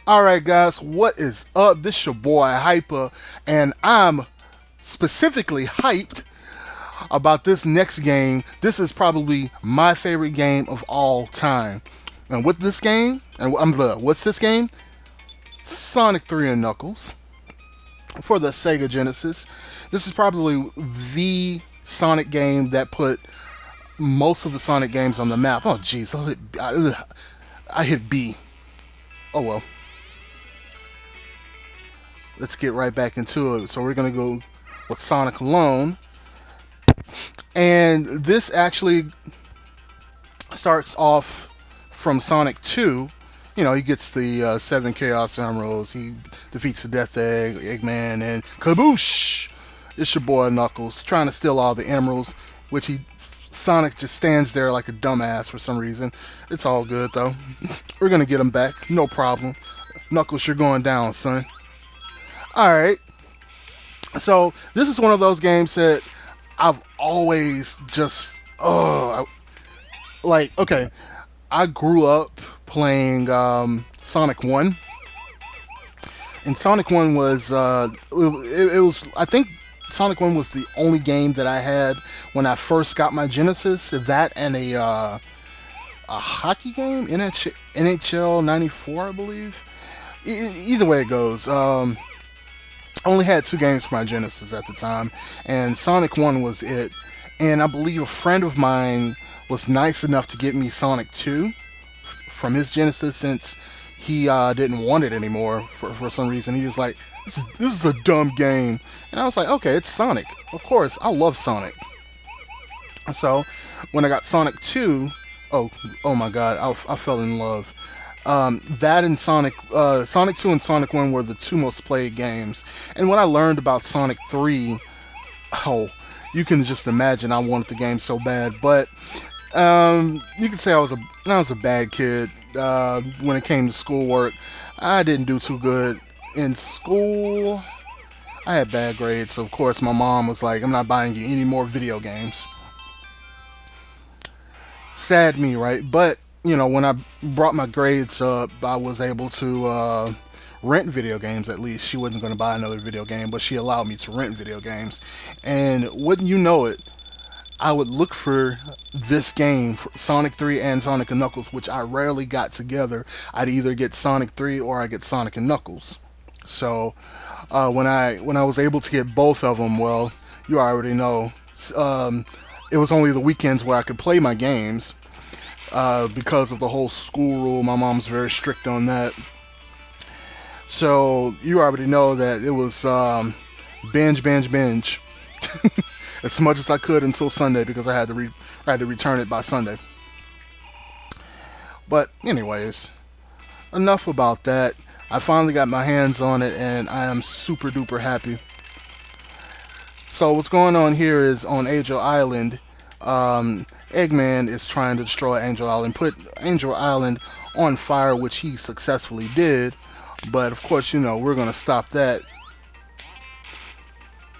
Alright, guys, what is up? This your boy Hyper, and I'm specifically hyped about this next game. This is probably my favorite game of all time. And with this game, what's this game? Sonic 3 and Knuckles for the Sega Genesis. This is probably the Sonic game that put most of the Sonic games on the map. Oh, jeez, I hit B. Oh well. Let's get right back into it. So we're gonna go with Sonic alone, and this actually starts off from Sonic 2. You know, he gets the seven Chaos Emeralds. He defeats the Death Egg, Eggman, and kaboosh! It's your boy Knuckles trying to steal all the emeralds, which Sonic just stands there like a dumbass for some reason. It's all good though. We're gonna get him back, no problem. Knuckles, you're going down, son. All right. So this is one of those games that I've always just like. Okay, I grew up playing Sonic One, and Sonic One was it was I think Sonic One was the only game that I had when I first got my Genesis. That and a hockey game, NHL '94, I believe. Either way it goes. I only had two games for my Genesis at the time, and Sonic 1 was it. And I believe a friend of mine was nice enough to get me Sonic 2 from his Genesis since he didn't want it anymore for some reason. He was like, this is a dumb game. And I was like, okay, it's Sonic. Of course, I love Sonic. So when I got Sonic 2, oh my god, I fell in love. That and Sonic 2 and Sonic 1 were the two most played games. And when I learned about Sonic 3, oh, you can just imagine I wanted the game so bad. But you could say I was a bad kid when it came to schoolwork. I didn't do too good in school. I had bad grades, so of course my mom was like, "I'm not buying you any more video games." Sad me, right? But you know, when I brought my grades up, I was able to rent video games. At least she wasn't going to buy another video game, but she allowed me to rent video games. And wouldn't you know it, I would look for this game, for Sonic 3 and Sonic and Knuckles, which I rarely got together. I'd either get Sonic 3 or I get Sonic and Knuckles. So when I was able to get both of them, well, you already know. Um, it was only the weekends where I could play my games because of the whole school rule. My mom's very strict on that. So you already know that it was binge, binge, binge as much as I could until Sunday because I had to return it by Sunday. But anyways, enough about that. I finally got my hands on it and I am super duper happy. So what's going on here is on Angel Island, Eggman is trying to destroy Angel Island, put Angel Island on fire, which he successfully did. But of course, you know, we're gonna stop that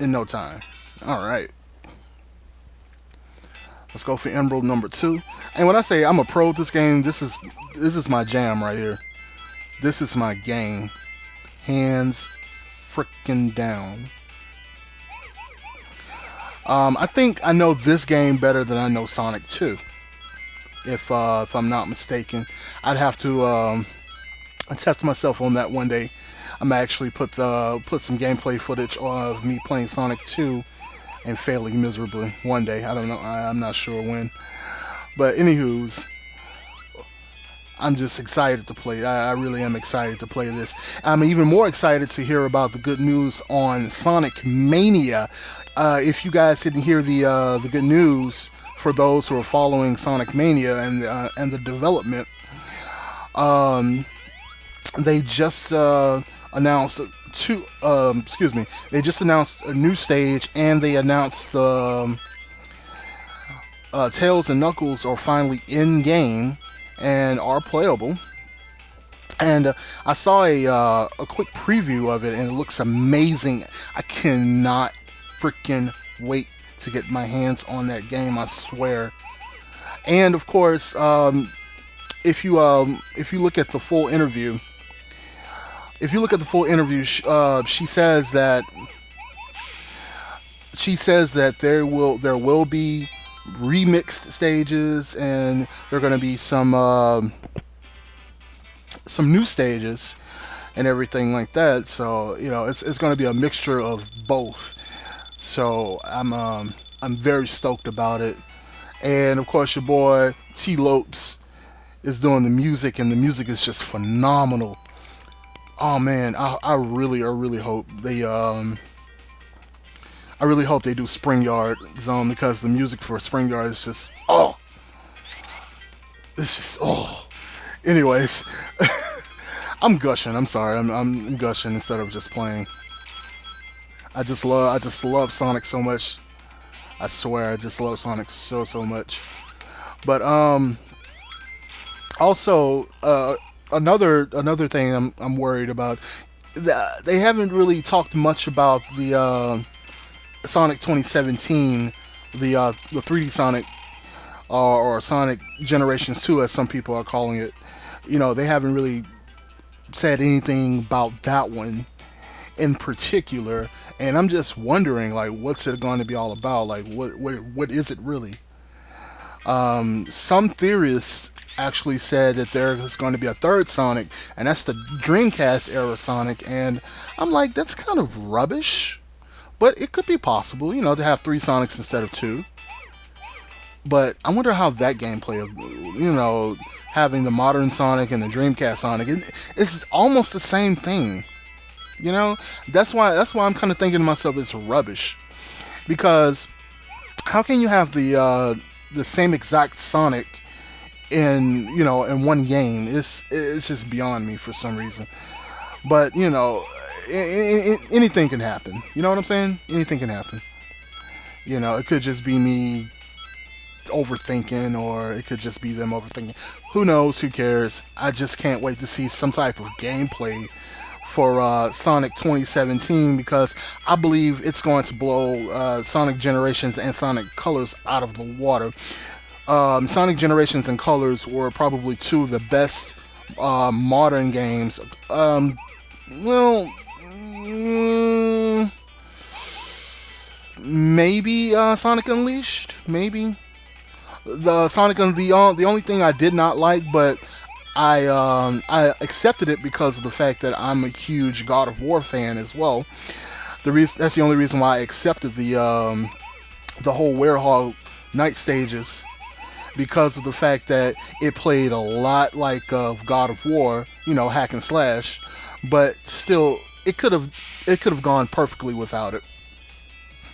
in no time. All right, let's go for Emerald number two. And when I say I'm a pro at this game, this is my jam right here. This is my game, hands freaking down. I think I know this game better than I know Sonic 2. If I'm not mistaken, I'd have to test myself on that one day. I'm actually put some gameplay footage of me playing Sonic 2 and failing miserably one day. I don't know. I'm not sure when. But anywho's, I'm just excited to play. I really am excited to play this. I'm even more excited to hear about the good news on Sonic Mania. If you guys didn't hear the good news for those who are following Sonic Mania and the development, um, they just announced excuse me. They just announced a new stage and they announced the Tails and Knuckles are finally in game and are playable. And I saw a quick preview of it, and it looks amazing. I cannot freaking wait to get my hands on that game. I swear. And of course, if you look at the full interview, If you look at the full interview, she says that there will be remixed stages, and there are going to be some new stages and everything like that. So it's going to be a mixture of both. So I'm very stoked about it. And of course, your boy T Lopes is doing the music, and the music is just phenomenal. Oh man, I really hope they do Spring Yard Zone, because the music for Spring Yard is just it's just Anyways, I'm gushing. I'm sorry. I'm gushing instead of just playing. I just love Sonic so much. I swear, I just love Sonic so much. But also another thing I'm worried about. They haven't really talked much about the Sonic 2017, the 3D Sonic, or Sonic Generations 2, as some people are calling it. They haven't really said anything about that one in particular, and I'm just wondering, like, what's it going to be all about? Like, what is it really? Some theorists actually said that there is going to be a third Sonic, and that's the Dreamcast era Sonic, and I'm like, that's kind of rubbish. But it could be possible, to have three Sonics instead of two. But I wonder how that gameplay of, having the modern Sonic and the Dreamcast Sonic, it's almost the same thing. You know, that's why I'm kind of thinking to myself, it's rubbish, because how can you have the same exact Sonic in one game? It's just beyond me for some reason. But anything can happen. You know what I'm saying? Anything can happen. It could just be me overthinking, or it could just be them overthinking. Who knows? Who cares? I just can't wait to see some type of gameplay for Sonic 2017, because I believe it's going to blow Sonic Generations and Sonic Colors out of the water. Sonic Generations and Colors were probably two of the best modern games. Well, maybe Sonic Unleashed. Maybe the only thing I did not like, but I accepted it because of the fact that I'm a huge God of War fan as well. That's the only reason why I accepted the whole Werehog Night stages, because of the fact that it played a lot like God of War, hack and slash, but still it could have gone perfectly without it,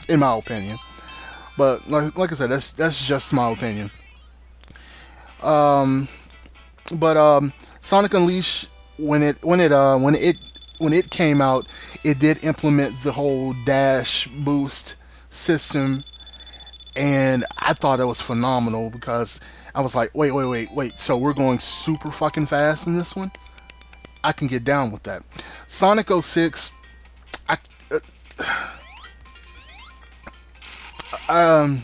in my opinion. But like I said, that's just my opinion. Um, but Sonic Unleashed, when it came out, it did implement the whole dash boost system, and I thought that was phenomenal, because I was like, wait, so we're going super fucking fast in this one? I can get down with that. Sonic '06, I um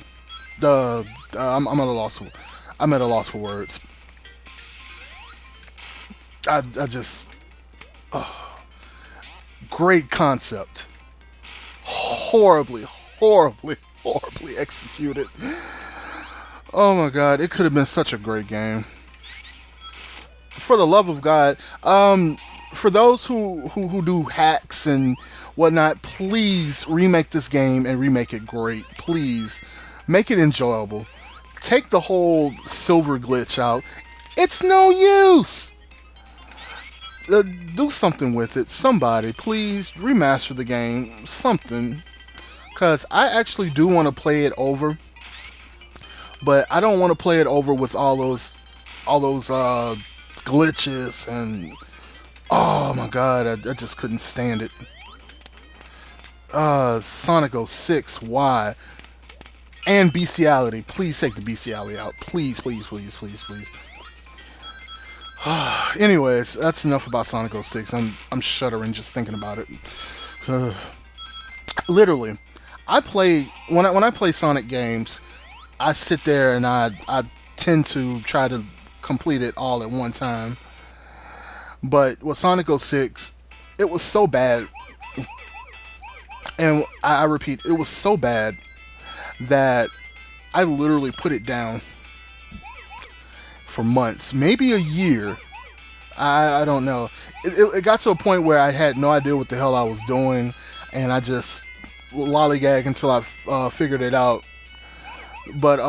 I'm at a loss. I'm at a loss for words. I just great concept, horribly, horribly, horribly executed. Oh my god, it could have been such a great game. For the love of God, for those who do hacks and whatnot, please remake this game and remake it great. Please make it enjoyable. Take the whole silver glitch out. It's no use. Do something with it. Somebody, please remaster the game. Something, because I actually do want to play it over, but I don't want to play it over with all those glitches, and oh my god, I just couldn't stand it. Sonic '06, why? And bestiality. Please take the bestiality out. Please, please, please, please, please. Anyways, that's enough about Sonic '06. I'm shuddering just thinking about it. Literally, when I play Sonic games, I sit there and I tend to try to complete it all at one time. But with Sonic '06, It was so bad, and I repeat, it was so bad that I literally put it down for months, maybe a year. I don't know. It got to a point where I had no idea what the hell I was doing, and I just lollygag until I figured it out. But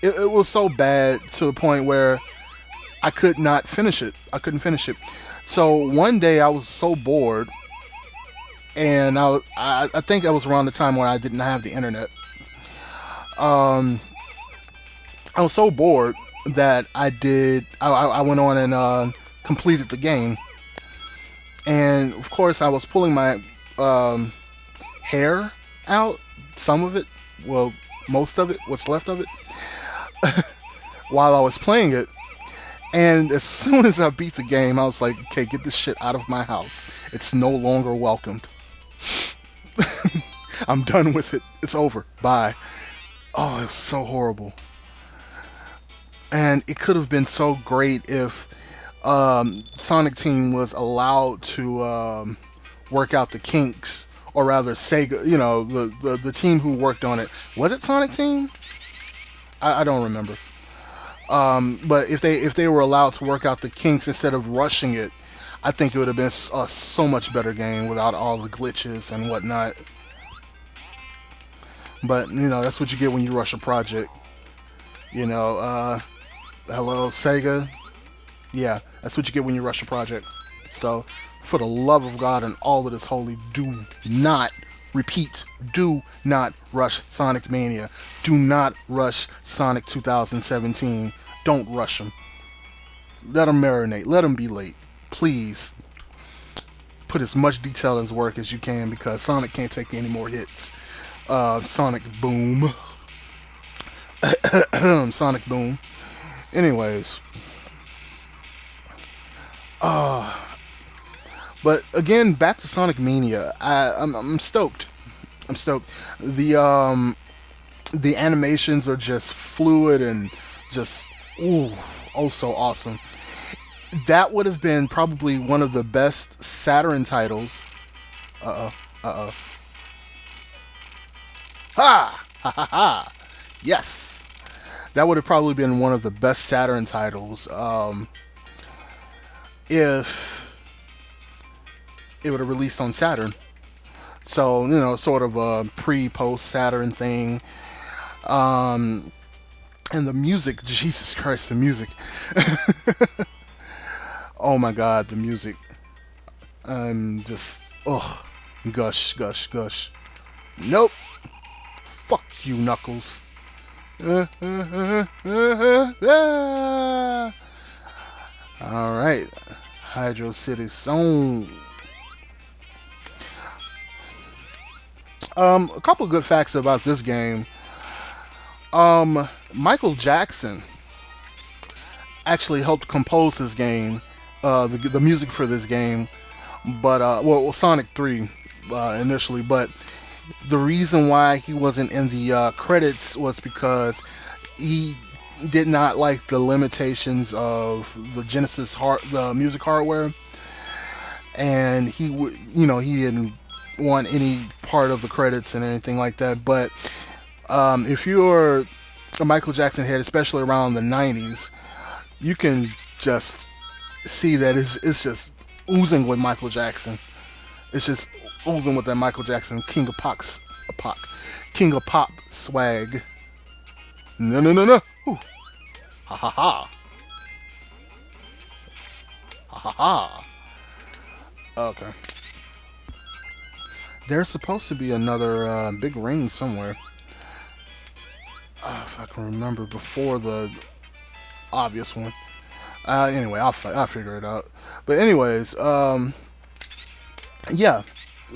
it was so bad to the point where I could not finish it. I couldn't finish it. So one day I was so bored, and I think that was around the time when I didn't have the internet. Um, I was so bored that I went on and completed the game, and of course I was pulling my um, hair out, some of it, well, most of it, what's left of it, while I was playing it. And as soon as I beat the game, I was like, okay, get this shit out of my house. It's no longer welcomed. I'm done with it. It's over. Bye. Oh, it was so horrible. And it could have been so great if Sonic Team was allowed to work out the kinks, or rather, Sega. You know, the team who worked on it, was it Sonic Team? I don't remember. But if they were allowed to work out the kinks instead of rushing it, I think it would have been a so much better game without all the glitches and whatnot. But that's what you get when you rush a project. You know, hello Sega. Yeah, that's what you get when you rush a project. So, for the love of God and all that is holy, do not, repeat, do not rush Sonic Mania. Do not rush Sonic 2017. Don't rush them. Let them marinate. Let them be late. Please put as much detail in his work as you can, because Sonic can't take any more hits. Sonic Boom. Sonic Boom. Anyways, but again, back to Sonic Mania. I'm stoked. I'm stoked. The animations are just fluid and just ooh, oh so awesome. That would have been probably one of the best Saturn titles. Uh oh. Uh oh. Ha! Ha ha ha! Yes! That would have probably been one of the best Saturn titles if it would have released on Saturn. So, sort of a pre post Saturn thing. Um, and the music, Jesus Christ, the music. Oh my God, the music. I'm just, oh, gush, gush, gush. Nope. Fuck you, Knuckles. All right, Hydro City Zone. A couple of good facts about this game. Michael Jackson actually helped compose this game, the music for this game, but Sonic 3 initially, but the reason why he wasn't in the credits was because he did not like the limitations of the the music hardware, and he didn't want any part of the credits and anything like that. But if you're a Michael Jackson head, especially around the '90s, you can just see that it's just oozing with Michael Jackson. It's just oozing with that Michael Jackson King of Pop swag. No, no, no, no. Ooh. Ha ha ha. Ha ha ha. Okay. There's supposed to be another big ring somewhere. If I can remember before the obvious one. Anyway, I'll figure it out. But anyways, yeah.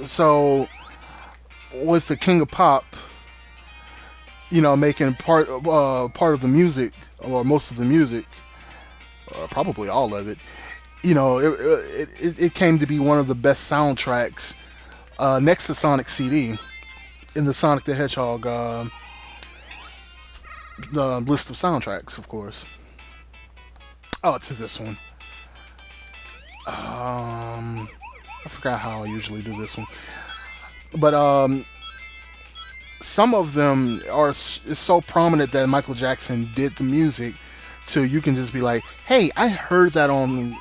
So with the King of Pop, making part of the music, or most of the music, probably all of it. It came to be one of the best soundtracks next to Sonic CD in the Sonic the Hedgehog the list of soundtracks, of course. Oh, it's this one. I forgot how I usually do this one, but some of them are is so prominent that Michael Jackson did the music, so you can just be like, hey, uh, I heard that on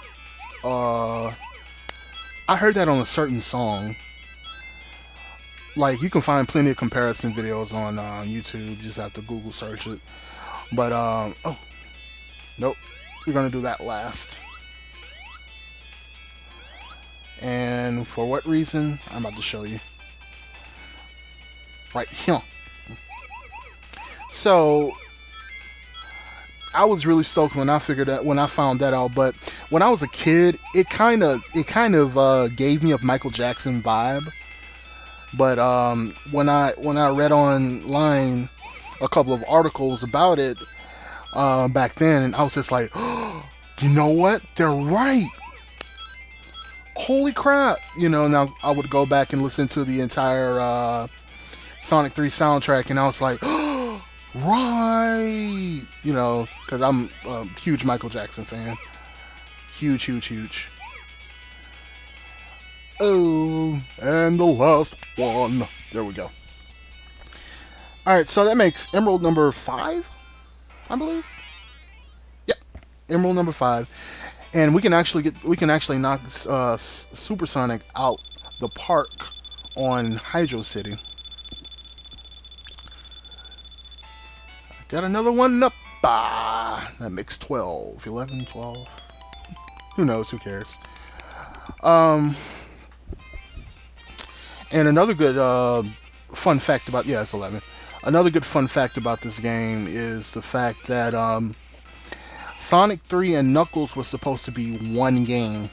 a certain song. Like you can find plenty of comparison videos on YouTube. You just have to Google search it. But oh nope, we're gonna do that last. And for what reason? I'm about to show you. Right here. So I was really stoked when I found that out. But when I was a kid, it kind of gave me a Michael Jackson vibe. But when I read online a couple of articles about it back then, and I was just like, oh, you know what? They're right. Holy crap! Now I would go back and listen to the entire Sonic 3 soundtrack, and I was like, oh, right. Because I'm a huge Michael Jackson fan. Huge, huge, huge. Oh, and the last one. There we go. All right, so that makes Emerald number 5, I believe. Yep, Emerald number 5, and we can actually knock Supersonic out the park on Hydro City. Got another one up. That makes 12, 11, 12. Who knows? Who cares? Um, and another good fun fact about it's 11. Another good fun fact about this game is the fact that Sonic 3 and Knuckles was supposed to be one game.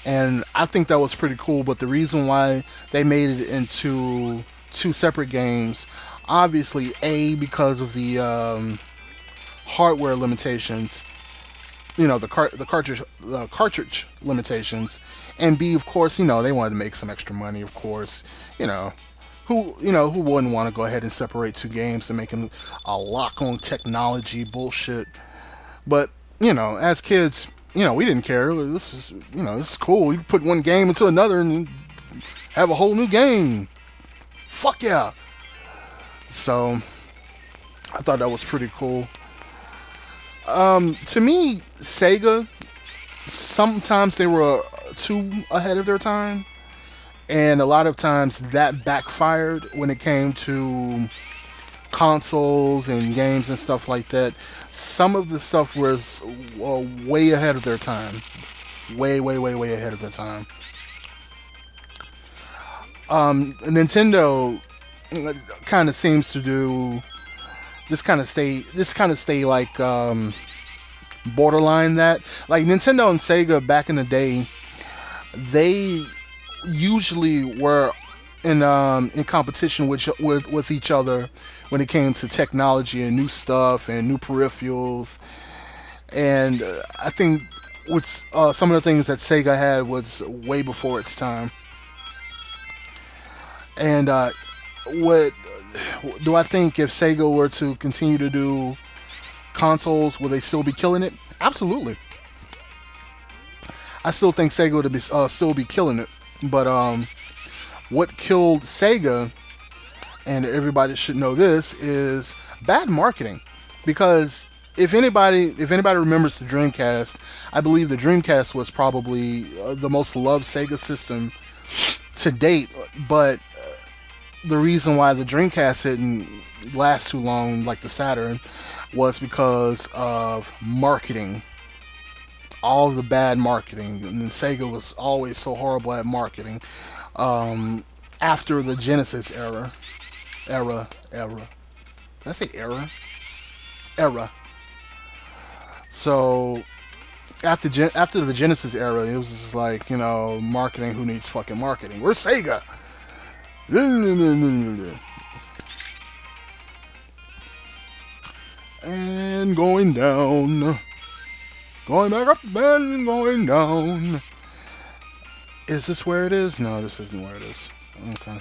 And I think that was pretty cool, but the reason why they made it into two separate games, obviously, A, because of the hardware limitations, the cartridge limitations, and B, of course, they wanted to make some extra money, of course. you know who wouldn't want to go ahead and separate two games and make them a lock on technology bullshit. But as kids, we didn't care. This is cool. We put one game into another and have a whole new game. Fuck yeah. So I thought that was pretty cool. To me, Sega, sometimes they were too ahead of their time, and a lot of times that backfired when it came to consoles and games and stuff like that. Some of the stuff was way ahead of their time, way, way, way, way ahead of their time. Nintendo kind of seems to do this kind of stay like borderline that, like Nintendo and Sega back in the day, they usually were in competition with each other when it came to technology and new stuff and new peripherals. And I think with some of the things that Sega had was way before its time. And what do I think if Sega were to continue to do consoles, will they still be killing it? Absolutely. I still think Sega would be still be killing it. But what killed Sega, and everybody should know this, is bad marketing. Because if anybody remembers the Dreamcast, I believe the Dreamcast was probably the most loved Sega system to date. But the reason why the Dreamcast didn't last too long, like the Saturn, was because of marketing. All of the bad marketing, and Sega was always so horrible at marketing. After the Genesis era. Did I say era? Era. So after the Genesis era, it was just like, marketing. Who needs fucking marketing? We're Sega. And going down. Going back up and going down. Is this where it is? No, this isn't where it is. Okay.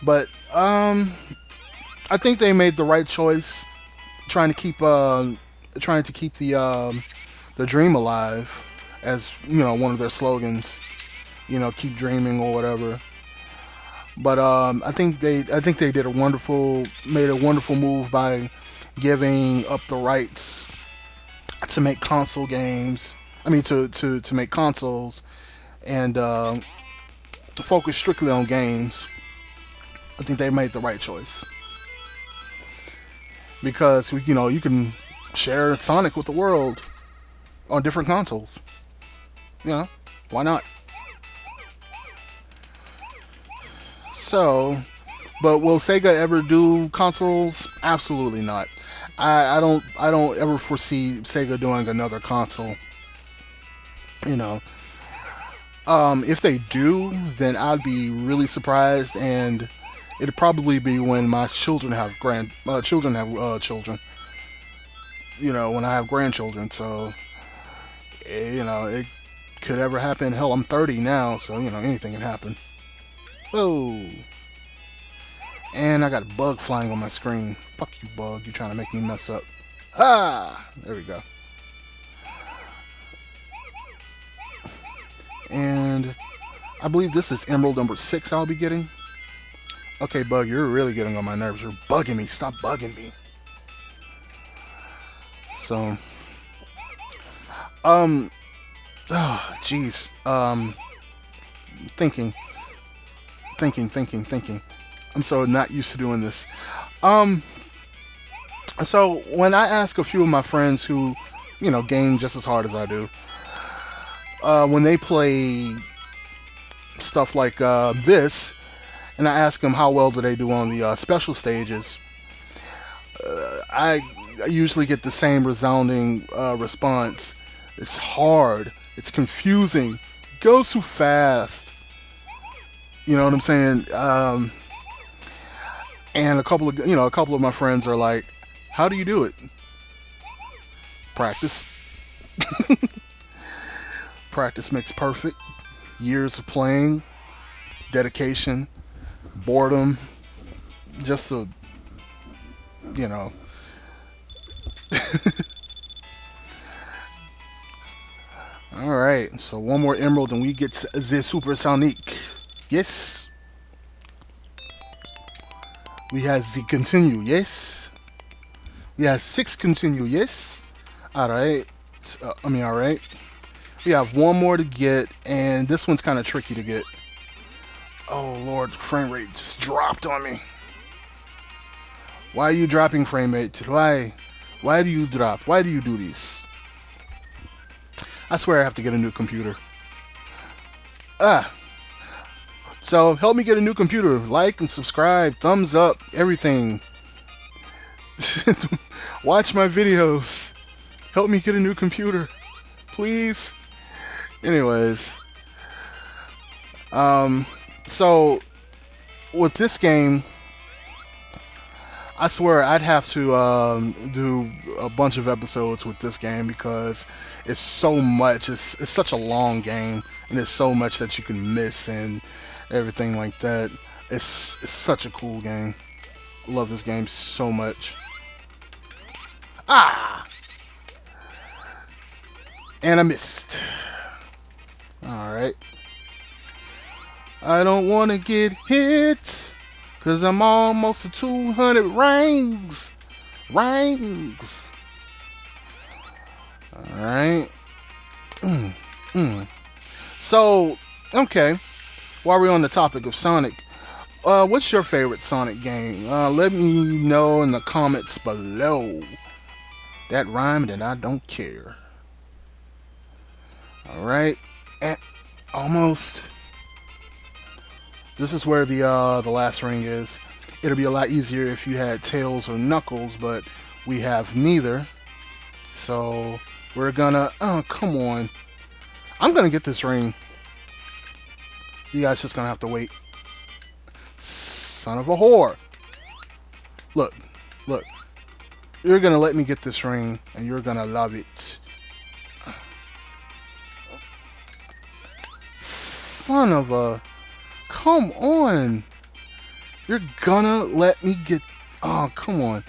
But I think they made the right choice, trying to keep the the dream alive, as one of their slogans. Keep dreaming or whatever. But I think they made a wonderful move by giving up the rights to make console games. I mean, to make consoles and focus strictly on games. I think they made the right choice because you can share Sonic with the world on different consoles. Why not? So, but will Sega ever do consoles? Absolutely not. I don't ever foresee Sega doing another console. You know, if they do, then I'd be really surprised, and it'd probably be when my children have children have children. When I have grandchildren. So, it could ever happen. Hell, I'm 30 now, so anything can happen. Whoa! And I got a bug flying on my screen. Fuck you, bug. You're trying to make me mess up. Ah! There we go. And I believe this is Emerald number 6 I'll be getting. Okay, bug, you're really getting on my nerves. You're bugging me. Stop bugging me. So, jeez. Thinking, thinking. I'm so not used to doing this. Um, so when I ask a few of my friends who, game just as hard as I do, when they play stuff like this, and I ask them how well do they do on the special stages, I usually get the same resounding response. It's hard. It's confusing. It goes too fast. You know what I'm saying? And a couple of my friends are like, "How do you do it?" Practice. Practice makes perfect. Years of playing, dedication, boredom, just to, you know. All right, so one more emerald and we get the Super Sonic. Yes, we have the continue. Yes, we have 6 continue. Yes, all right. All right. We have one more to get, and this one's kind of tricky to get. Oh Lord, frame rate just dropped on me. Why are you dropping frame rate? Why? Why do you drop? Why do you do this? I swear I have to get a new computer. Ah. So help me get a new computer. Like and subscribe, thumbs up, everything. Watch my videos. Help me get a new computer. Please. Anyways. So with this game, I swear I'd have to do a bunch of episodes with this game because it's so much. It's such a long game, and there's so much that you can miss and everything like that. It's such a cool game. I love this game so much. Ah! And I missed. Alright. I don't want to get hit, cause I'm almost to 200 rings. Rings. Alright. So, okay. While we're on the topic of Sonic, what's your favorite Sonic game? Let me know in the comments below. That rhymed and I don't care. Alright. And almost. This is where the last ring is. It'll be a lot easier if you had Tails or Knuckles, but we have neither. So we're gonna. Oh, come on! I'm gonna get this ring. You guys just gonna have to wait. Son of a whore! Look, look. You're gonna let me get this ring, and you're gonna love it. Son of a. Come on. You're gonna let me get... Oh, come on.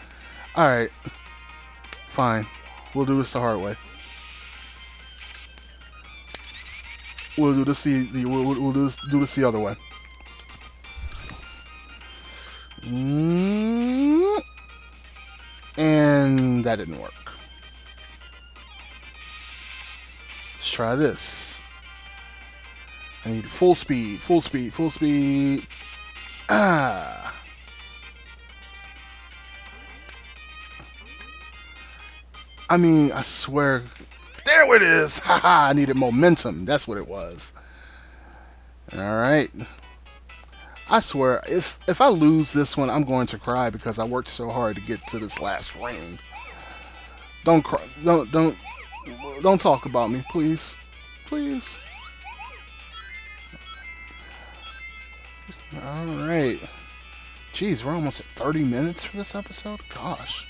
Alright. Fine. We'll do this the hard way. We'll do this we'll do this the other way. Mm, and that didn't work. Let's try this. I need full speed, full speed, full speed. Ah. I mean, I swear. There it is! Haha, I needed momentum. That's what it was. Alright. I swear, if I lose this one, I'm going to cry because I worked so hard to get to this last ring. Don't cry. Don't talk about me, please. Please. Alright. Jeez, we're almost at 30 minutes for this episode? Gosh.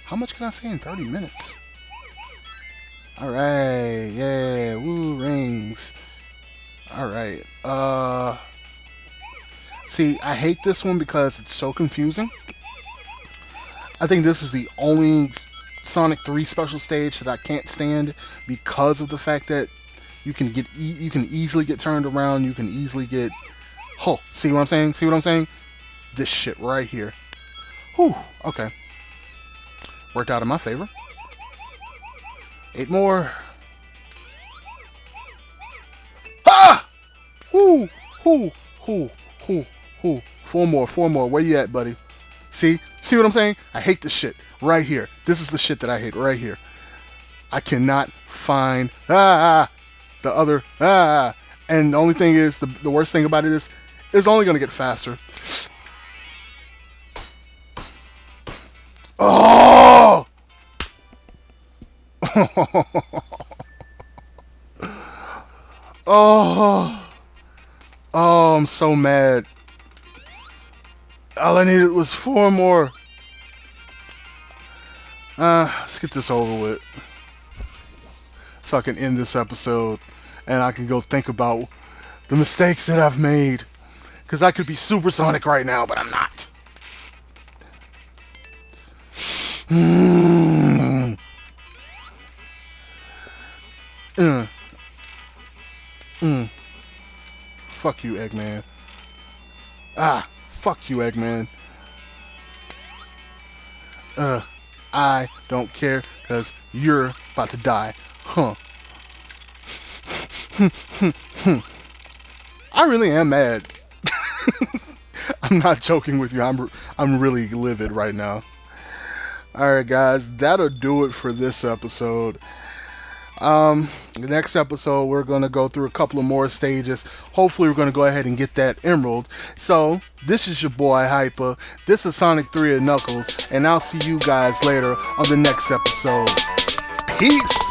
How much can I say in 30 minutes? Alright, yeah, woo, rings. Alright, see, I hate this one because it's so confusing. I think this is the only Sonic 3 special stage that I can't stand because of the fact that you can you can easily get turned around, you can easily get... Oh, see what I'm saying? See what I'm saying? This shit right here. Whew, okay. Worked out in my favor. 8 more. Ah! Whoo! Whoo! Whoo! Whoo! Whoo! 4 more, 4 more. Where you at, buddy? See? See what I'm saying? I hate this shit. Right here. This is the shit that I hate right here. I cannot find the other and the only thing is the worst thing about it is it's only gonna get faster. Oh! Oh! Oh, I'm so mad. All I needed was 4 more. Let's get this over with. So I can end this episode and I can go think about the mistakes that I've made. Because I could be supersonic right now, but I'm not. Fuck you, Eggman. Fuck you, Eggman. I don't care, because you're about to die. Huh. I really am mad. I'm not joking with you. I'm really livid right now. Alright, guys. That'll do it for this episode. The next episode, we're going to go through a couple of more stages. Hopefully, we're going to go ahead and get that emerald. So, this is your boy, Hyper. This is Sonic 3 and Knuckles. And I'll see you guys later on the next episode. Peace!